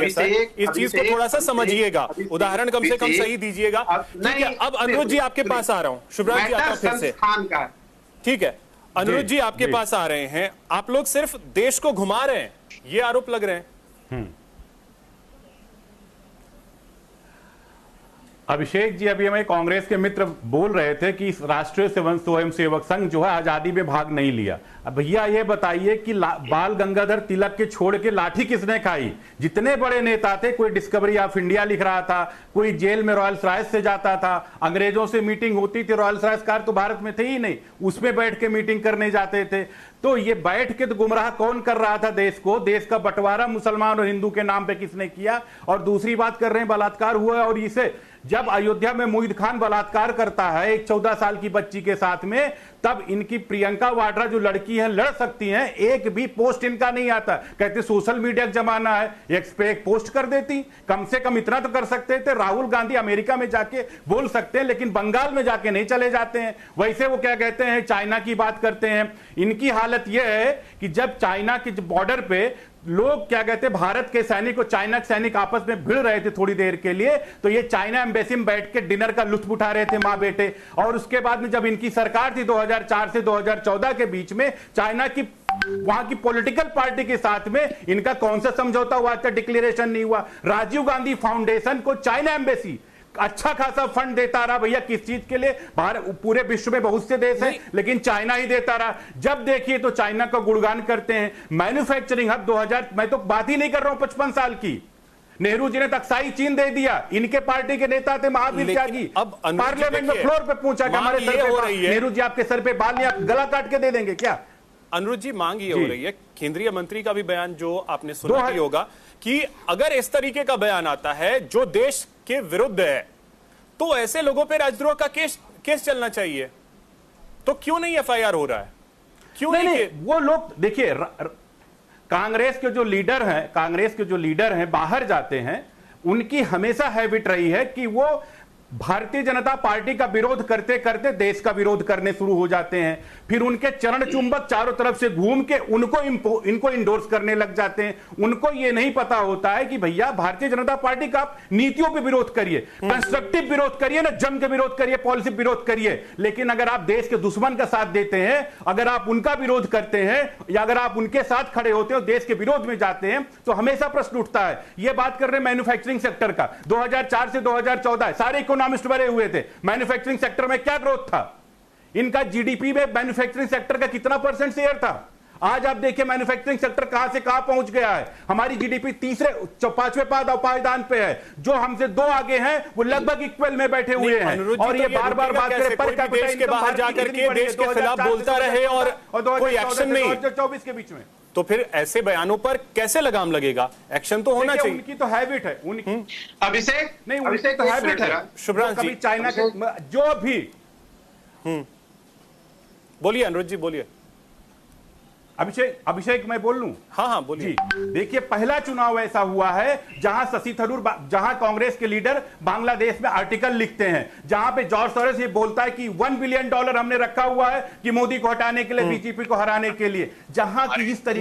है सर, इस चीज को थोड़ा सा समझिएगा, उदाहरण कम से कम सही दीजिएगा। ठीक है, अब अनुरोध जी आपके पास आ रहा हूं, शुभ्रांश जी आता हूं फिर से। ठीक है, अनुरोध जी आपके पास आ रहे हैं। आप लोग सिर्फ देश को घुमा रहे हैं, ये आरोप लग रहे हैं। अभिषेक जी, अभी हमें कांग्रेस के मित्र बोल रहे थे कि राष्ट्रीय स्वयंसेवक संघ जो है आजादी में भाग नहीं लिया। अब भैया ये बताइए कि बाल गंगाधर तिलक के छोड़ के लाठी किसने खाई? जितने बड़े नेता थे, कोई डिस्कवरी ऑफ इंडिया लिख रहा था, कोई जेल में रॉयल राइस से जाता था, अंग्रेजों से मीटिंग होती थी, रॉयल राइस कार तो भारत में थे ही नहीं, उसमें बैठ के मीटिंग करने जाते थे। तो ये बैठ के तो गुमराह कौन कर रहा था देश को? देश का बंटवारा मुसलमान और हिंदू के नाम पे किसने किया? और दूसरी बात कर रहे हैं बलात्कार हुआ है, और इसे जब अयोध्या में मोहित खान बलात्कार करता है एक 14 साल की बच्ची के साथ में, तब इनकी प्रियंका वाड्रा जो लड़की है लड़ सकती हैं, एक भी पोस्ट इनका नहीं आता। कहते सोशल मीडिया का जमाना है, एक पे एक पोस्ट कर देती, कम से कम इतना तो कर सकते थे। राहुल गांधी अमेरिका में जाके बोल सकते हैं, लेकिन बंगाल में जाके नहीं चले जाते हैं। वैसे वो क्या कहते हैं, चाइना की बात करते हैं। इनकी हालत यह है कि जब चाइना के बॉर्डर पे लोग क्या कहते हैं, भारत के सैनिक और चाइना के सैनिक आपस में भिड़ रहे थे थोड़ी देर के लिए, तो ये चाइना एम्बेसी में बैठ के डिनर का लुत्फ उठा रहे थे मां बेटे। और उसके बाद में जब इनकी सरकार थी 2004 से 2014 के बीच में, चाइना की वहां की पॉलिटिकल पार्टी के साथ में इनका कौन सा समझौता हुआ था? डिक्लेरेशन नहीं हुआ। राजीव गांधी फाउंडेशन को चाइना एम्बेसी अच्छा खासा फंड देता रहा। भैया किस चीज के लिए? भारत पूरे विश्व में बहुत से देश हैं, लेकिन चाइना ही देता रहा। जब देखिए तो चाइना का गुणगान करते हैं। मैन्युफैक्चरिंग हब 2000, मैं तो बात ही नहीं कर रहा हूं 55 साल की। नेहरू जी ने तकसाई चीन दे दिया, इनके पार्टी के नेता थे महावीर त्यागी। अब पार्लियामेंट में फ्लोर पे पूछा कि हमारे सर पे नेहरू जी आपके सर पे बाल नहीं, गला काट के दे देंगे क्या? अनुरुद्ध जी, मांग ये हो रही है, केंद्रीय मंत्री का भी बयान जो आपने सुना ही होगा, कि अगर इस तरीके का बयान आता है जो देश के विरुद्ध है, तो ऐसे लोगों पे राजद्रोह का केस चलना चाहिए। तो क्यों नहीं एफआईआर हो रहा है? क्यों नहीं? वो लोग देखिए, कांग्रेस के जो लीडर हैं बाहर जाते हैं, उनकी हमेशा हैबिट रही है कि वो भारतीय जनता पार्टी का विरोध करते करते देश का विरोध करने शुरू हो जाते हैं। फिर उनके चरण चुंबक चारों तरफ से घूम के इनको इंडोर्स करने लग जाते हैं। उनको यह नहीं पता होता है कि भैया भारतीय जनता पार्टी का आप नीतियों पे विरोध करिए, कंस्ट्रक्टिव विरोध करिए ना, जम के विरोध करिए, पॉलिसी विरोध करिए। लेकिन अगर आप देश के दुश्मन का साथ देते हैं, अगर आप उनका विरोध करते हैं, या अगर आप उनके साथ खड़े होते हो, देश के विरोध में जाते हैं, तो हमेशा प्रश्न उठता है। यह बात कर रहे हैं मैन्युफैक्चरिंग सेक्टर का। 2004 से 2014 सारे इकोनॉमिस्ट भरे हुए थे। मैन्युफैक्चरिंग सेक्टर में क्या ग्रोथ था? इनका जीडीपी में मैन्युफैक्चरिंग सेक्टर का कितना % शेयर था? आज आप देखिए मैन्युफैक्चरिंग सेक्टर कहां से कहां पहुंच गया है। हमारी जीडीपी पांचवें पायदान पे है। जो हमसे 2 आगे हैं वो लगभग इक्वल में बैठे हुए हैं। और ये बार बार बात करें पर कैपिटा देश के बाहर जाकर के देश के खिलाफ बोलता रहे और कोई एक्शन नहीं। 2024 के बीच में तो फिर ऐसे बयानों पर कैसे लगाम लगेगा? एक्शन तो होना चाहिए। उनकी तो हैबिट है, उनकी अभिषेक नहीं, उनकी तो हैबिट है। शुभ्रांश जी, चाइना के जो भी बोलिए अनुरुद्ध जी, बोलिए। अभिषेक मैं बोल लूं? हाँ बोलिए। देखिए, पहला चुनाव ऐसा हुआ है जहां शशि थरूर, जहां कांग्रेस के लीडर बांग्लादेश में आर्टिकल लिखते हैं, जहां पे जॉर्ज सोरोस ये बोलता है कि $1 बिलियन हमने रखा हुआ है कि मोदी को हटाने के लिए, बीजेपी को हराने के लिए। जहां की इस तरीके